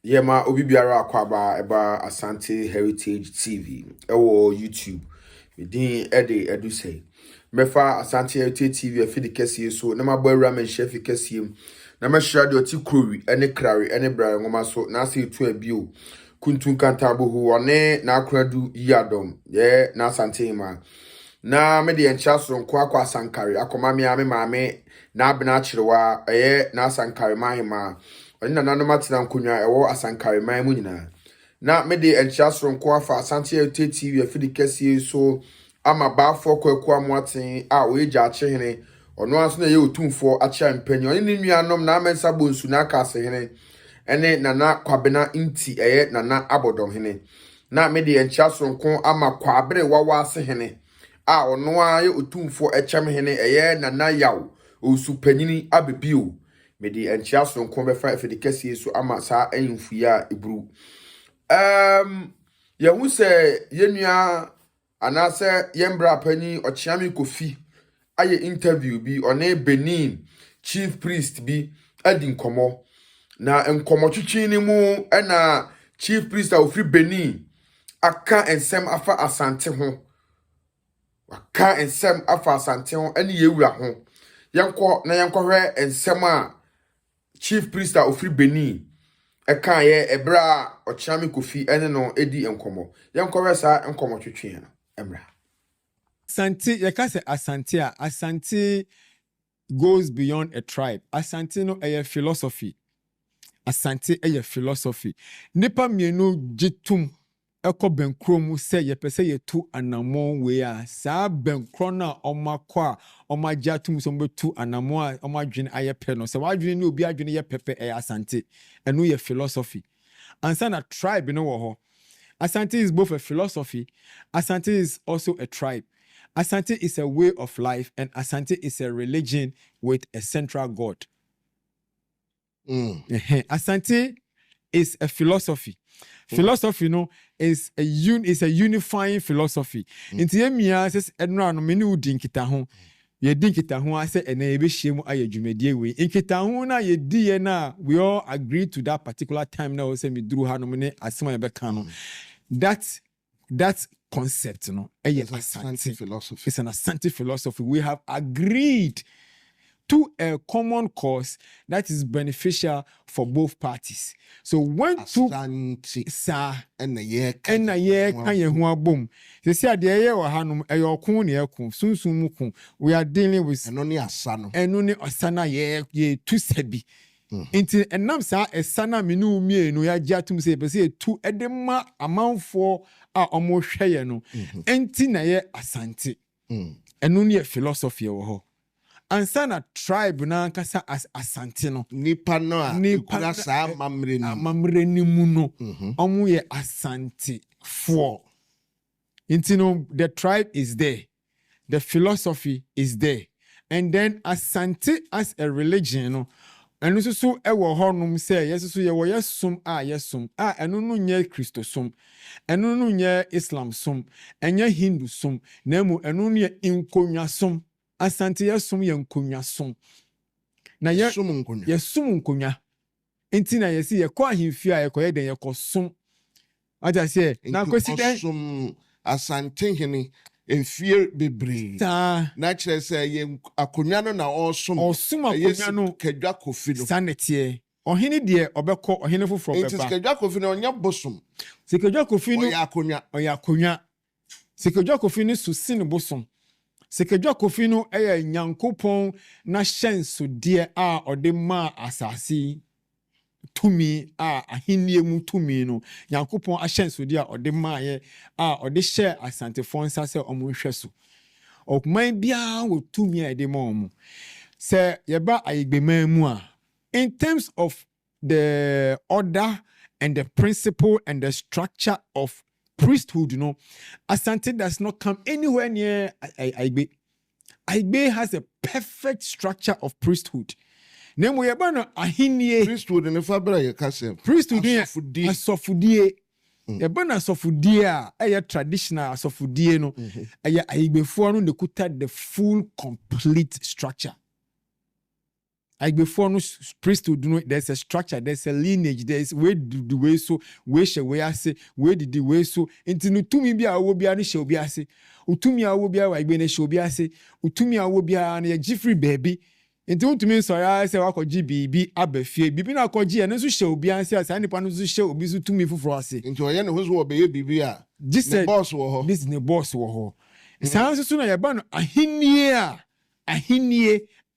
Yema obi biara akwaba eba Asante Heritage TV ewo YouTube. Medin ede edu say. Mefa Asante Heritage TV afi de kese so na mabawura men chef kese mu. Na mahira de oti krowi ene krare ene bra ngoma so na ase etu abio. Kuntun kantabo hu one na akradu yadom. Ye na Asante ma. Na me de encha soronko akwa asankare akoma me ame maame na abena chirewa na asankare mahema. Oni na nanom atena nkonwa ewo asankare man mu nyina na me de encha soronko afa Asante Heritage TV afidi kese so ama baafo kwaku amoaten a oyeja achehene ono aso na ye otumfo acha mpanyi oni ne nuanom na amensa bonsu na aka asehene ene nana kwabena inti nana abodom hene na me de encha soronko ama kwabere wawa asehene a ono a ye otumfo echem hene nana yaw osupanyini abebio me di enchia so nko be fa de kese so ama sa ayinfu ya ebru ye hu se yenua anase yembra pani ochiami kofi aye interview bi one Benin chief priest bi adi nkomo na nkomo twitwi ni mu na chief priest of Benin aka ensem afa Asante ho aka ensem afa Asante ho ene yewura ho yanko hwe ensem a chief priest of Benin eka ye ebra ochiami kofi ene no edi enkomo yanko sa enkomo twetwe na emra Asante yakase Asante goes beyond a tribe. Asante no a philosophy. Asante a philosophy. Nipa mienu jitum eko benkro mu se ye pese ye tu anamon we a sa benkro na omakwa omajatum so betu anamon a omadwene aye pe no se wadwene ni obi adwene ye pepe Asante eno ye philosophy. Ansa na tribe no wo ho. Asante is both a philosophy. Asante is also a tribe. Asante is a way of life, and Asante is a religion with a central God. Asante is a philosophy. Philosophy, is a unifying philosophy. Inti yemia says enra no meni udi nkita ho. Ye di nkita ho ase ene ebe hyem aye dwumadie we. Nkita ho na ye di ye na we all agree to that particular time na we say me duru ha no me asema ye beka no. That concept, is Asante philosophy. It's an Asante philosophy. We have agreed to a common cause that is beneficial for both parties. So when Asante sa ena ye kanye ho abom. They say ade ye wa hanom eyokun ne ekun sunsun mu kun. We are dealing with eno ne asana ye tu sebi. Inti enam sa esana minu mienu ya jatum se pese tu edema amanfo a omo hweye no enti na ye Asante enu ne philosophy wo ho ansa na tribe na kasa Asante no nipa no a kura sa mamre ni mu no omo ye Asante for inti no the tribe is there, the philosophy is there, and then Asante as a religion enu so ewo honum say yesusu ye wo yesum enu no nye Christo sum enu no nye Islam sum enye Hindu sum nemu enu no ye nkonwa sum. Asante yesum ye nkonwa sum na yesum nkonwa enti na yesi ye kwa ahimfi a ye koye den ye kosum aja say na kwesi sum Asante hene enfie bebre na kire say ye akonwa no na osum akonwa no kadwa kofi no sanete ohene de obekọ ohene foforo beba enti kadwa kofi no onya bosom kadwa kofi no oya akonwa kadwa kofi no susin bosom kadwa kofi no eye nyankopon na hyenso de a ode ma asasi tumi a ahenie mu tumi no nyankopon ahyenso de a ode ma ye a ode hye Asante fonsa se omo hweso okman bia wo tumi a ede ma omo se yeba ayegbeman mu a in terms of the order and the principle and the structure of priesthood, Asante does not come anywhere near Aigbe. Aigbe has a perfect structure of priesthood. Nemo yebana ahinie priesthood ne fabra ye kase priesthood asofudie yebana asofudie a traditional asofudie no Aigbefo no de kuta the full complete structure. Like before no priesthood, no, there's a structure, there's a lineage, there's where the way so, where shall we say, where did the way so, into no to me be a will be an shall be ase, utumi a will be a like when shall be ase, utumi a will be an a Jeffrey baby. Into to me, so I say, I call GBB, Abbefie, Bibi na call G, and so shall be answered as any panels show be to me for us. Into a yen who's will be BBA. This boss war, this is boss war. Sounds soon a ban a hinia,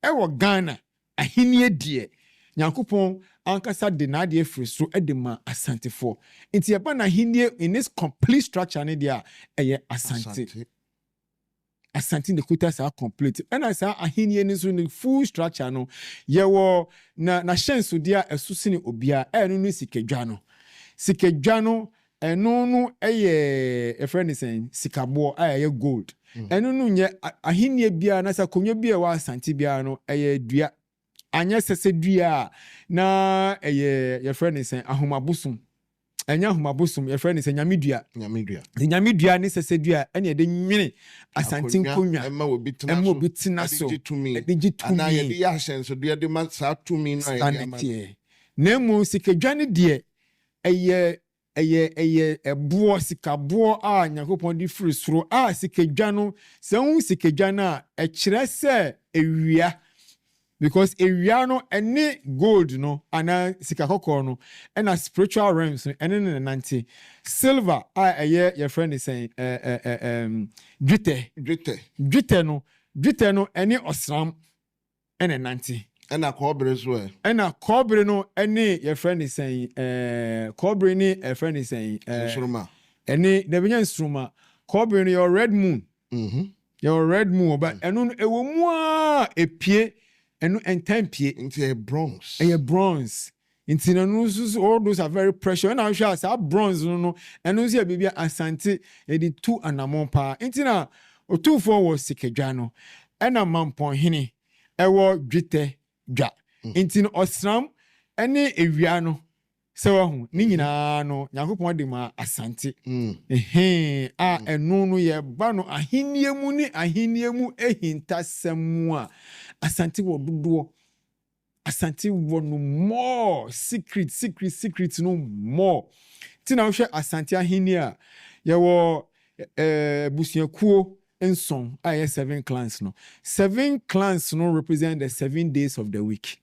ewa Ghana. Ahinie die Nyankopon ankasa de na de frustro edema Asante for nti eba na ahinie in this complete structure ne dia eye Asante the quotas are complete and as ahinie ni so the full structure no ye wo na hyenso dia esusi ne obia enu no sikedwa no enu no eye a friend is saying sikabo eye gold enu no nye ahinie bia na sa konyo bia wa Asante bia no eye dua anya sese dua na your friend is saying ahomabosum anya ahomabosum your friend is saying nyamedua ni sese dua ene de nwene Asante nkonwa emma obi tina so ana ye de ya hyen so de de ma sa tumi na mu sikedwa ne de eboa sikabo a Nyankopon di firi soro a sikedwa no se hu sikedwa na kire se ewia. Because area no any gold no ana sikakoko no and a spiritual realms no and in nanti silver your friend is saying dwetɛ no any osram and nanti and a cobre as well and a cobre no any your friend is saying cobre ni a friend is saying any the instrument cobre ni your red moon your red moon but enu ewo mu a epie enu entempie into a bronze into no all those are very precious and I shall say bronze no enu se bibia Asante e di 2 anamon pa into na otufo wo sikedwa no ena mampon hene ewo dwetɛ dwa into no osram ene ewia no se wo hu ni nyina no Nyankopon de ma Asante enu no ye ba no ahinie mu ehintasɛm a Asante wo dodo Asante wo no more secret no more tina wo hwɛ Asante ahinie a ye wo busuakuo nson a ye 7 clans no 7 clans no represent the 7 days of the week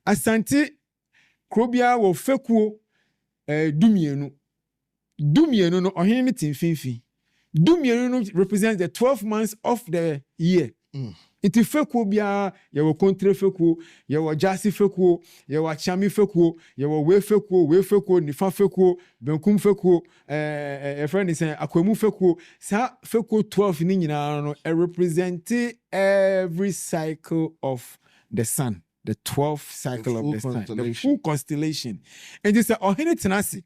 Asante krobia wo fekuo dumienu no ohene ne timfinfi dumienu no represents the 12 months of the year iti fekuo bia ye wo kontre fekuo ye wo jasi fekuo ye wo chami fekuo ye wo we fekuo nifa fekuo benkum fekuo a friend is saying akwemu fekuo sa fekuo 12 ni nyina no represent every cycle of the sun. The 12th cycle of the sun, the full constellation. And this is ohene tenasi.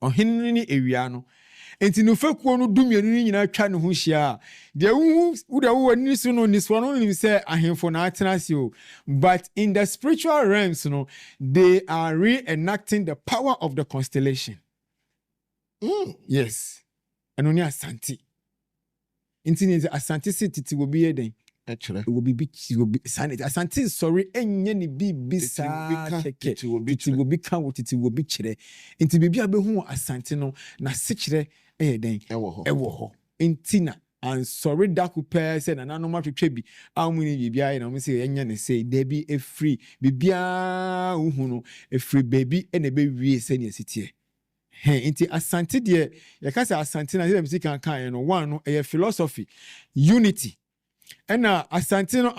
Ohene ni ewia no. Enti no fekuo no dumienu ni nyina twa ne ho hia. De wo da wo ani so no niswa no ni say ahemfo na tenasi o. But in the spiritual realms no, they are reenacting the power of the constellation. Yes. Eno ni Asante. Enti ni Asante city will be eden. Actually, it will be sanity. Asante sorry, enye ni bibi sa keke. It will be chere. Inti bibi abehu Asante no na sikire den. Ewo ho. Intina and sorry da ku pe se na no ma twetwe bi. Amuni bibi aye na mo se enye ne say there be a free bibia uhu no a free baby e na be wie se ne sitie. Inti Asante de yakasa Asante na dem sika kan no one no a philosophy unity. And Asante no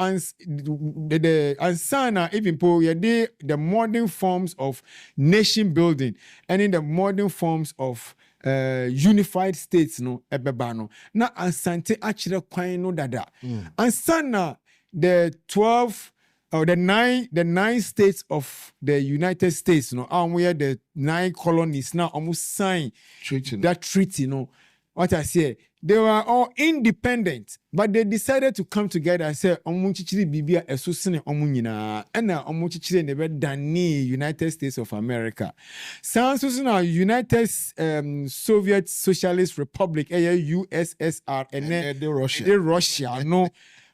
the ansana even po the modern forms of nation building and in the modern forms of unified states no ebeba no na Asante actually kwan no dada ansana the 12 or the nine states of the United States no where the 9 colonies now almost sign that treaty no what I say, they were all independent, but they decided to come together and say, "Omunchichiri bibia esusene omunyina." Ena omunchichiri nebe dani United States of America. Sounds na United Soviet Socialist Republic, USSR, and the Russia. No,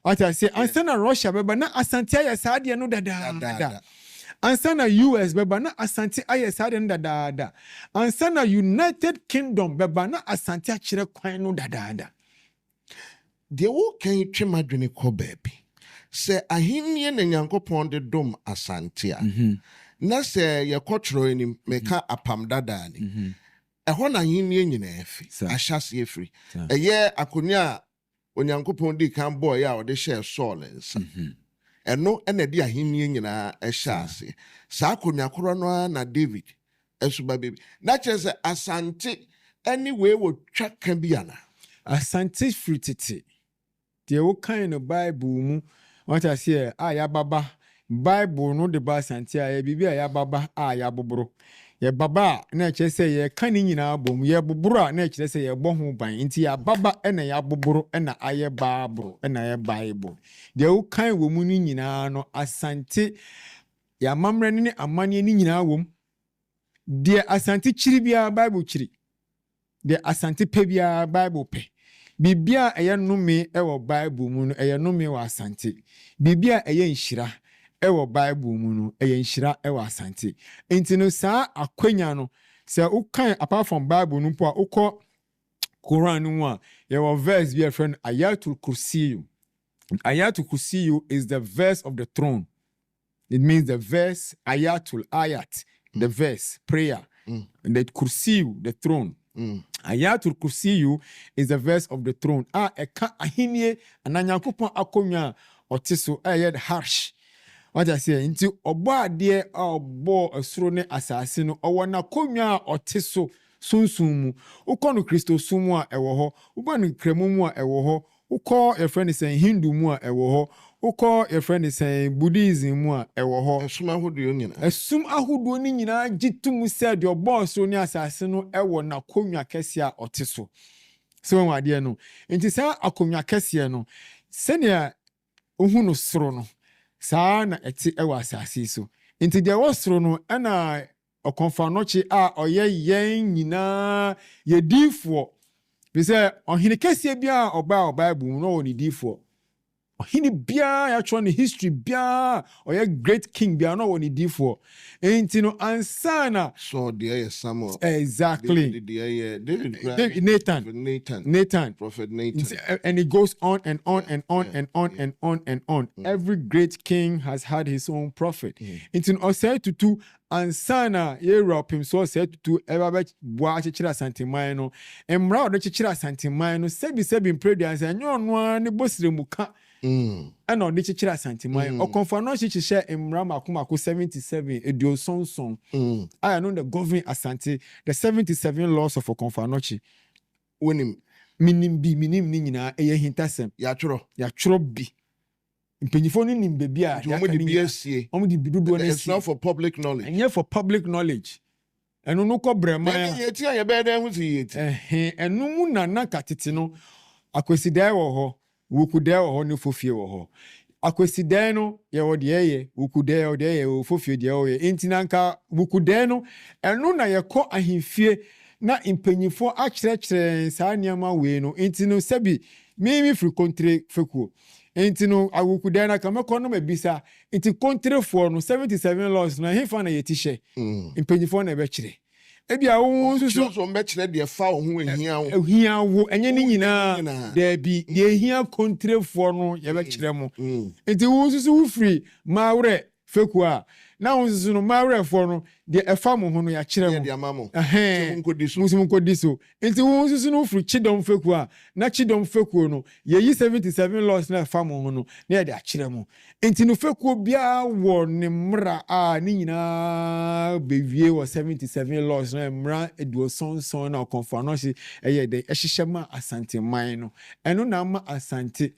What I say, answer na Russia beba na Asante aye saa de no dada. Answer na US beba na Asante aye saa de no dada. Answer na United Kingdom beba na Asante akire kwan no dada. De wo kan twe madwene kɔ baabi. Se ahenni na Nyankopɔn de dom Asante a. Na se ye kɔtro ni meka apam dada ni. Ɛhɔ na ahenni nyina afi. Ahyase afiri. Ɛyɛ akonya Onyankopɔn di kan boy a ɔde hyɛ Saul nsa. Ɛno ɛna di ahenni nyina ɛhyɛ ase. Saa akonya koro no na David ɛsuba baby. Na kyerɛ sɛ Asante anyway wo twa kan bi ana. Asante fritete. The wo kan no Bible mu what I say ya baba Bible no de ba Asante a bibi ya baba ya boboro. Ye baba na kyerɛ sɛ ye kan nyina bom ye boboro na kyerɛ sɛ ye bɔ ho ban nti ya baba na ya boboro na aye Bible na ye Bible. The wo kan wo mu ni nyina no Asante ya mamre ne amane ni nyina wom. De Asante kyiri bia Bible kyiri. De Asante pe bia Bible pe. Bibia eye nnome ewo Bible mu no eye nnome wa Asante. Bibia eye nhyira ewo Bible mu no eye nhyira ewo Asante. Enti no saa akwanya no se ukan apart from Bible no po a ukọ Quran no a ye wo verse be a friend Ayatul Kursiyu. Ayatul Kursiyu is the verse of the throne. It means the verse Ayatul Ayat, the verse prayer. And the Kursiyu, the throne. Ayatul Kursiyu is the verse of the throne. Eka ahinie ananyakopon akonya otiso ayed harsh. What I say into obo ade obo asuro ne asase no owo na konya otiso sunsumu. Uko no Kristo sumu a ewo ho, uba no kremu mu a ewo ho, uko your friend is saying Hindu mu a ewo ho, uko your friend is saying Buddhism mu a ewo ho. Esum ahodo nyina. Esum ahodo ni nyina gitum se de obo so ni asase no ewo na konwa kese a otiso. So when ade no. Enti sa akonwa kese no, senia ohu no soro no. Saa na eti ewo asase so. Enti de wo soro no na okonfanochi a oye yen nyina ye difo. Bi se ohine kese bia oba Bible no woni difo. Ohine bia ya tro ne history bia oye great king bia no woni difo. Enti no ansana So there Samuel. Exactly. Nathan. Prophet Nathan. And it goes on and on and on and on and on and on. Every great king has had his own prophet. Enti no say to ansana Europe him so say to ever boa chechira santiman no emra o de chechira santiman no sebi pray dey answer nyo no ne bosire muka and on de chechira santiman o confirm no cheche emra makomako 77 edio sonson I know the governing Asante the 77 laws of Okonfanochi Wonim minim ni nyina eye hintasem ya tworo bi mpenyifo ni nim bebi a it's not for public knowledge. And yet for public knowledge. And no ko brema enu mu nana katete no akwesidan wo ho wukudan wo ho ne fofie wo ho akwesidan no ye wo de ye wukudan wo de ye wo fofie de wo ye entinanka wukudan no enu na ye kɔ ahemfie na mpenyifo akyerɛkyerɛ saa niama we no entino sebi mimi free country fekuo entino awukudan na kamekɔ no mabisa enti country for no 77 laws na hefa na yetishe mpenyifo na ɛbɛkyerɛ ebia wo nsusu so mbɛkyerɛ de fa wo ho ehia wo enye ni nyina da bi de ehia country for no yɛbɛkyerɛ mo enti wo nsusu wo free mawre fekuo na unsusu no mawre for no de efa mo ho no ya kyerɛ mo musum kodiso enti unsusu no fru chidom feku na chidom feku no ye 77 laws na efa mo ho no na ya de akyerɛ mo enti no feku bia wo ne mra ni nyina bewie wo 77 laws na mra eduo sonson na konfanoshi eye de ehyehyɛ ma Asante man no eno na ma Asante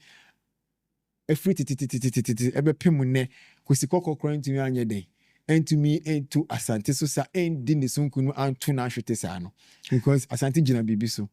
efri titititititi ebepem ne kwesi kokokro ntumi anye den entumi entu Asante so sa endi ne sunkunu antu na hwete sa no because Asante gina bibi so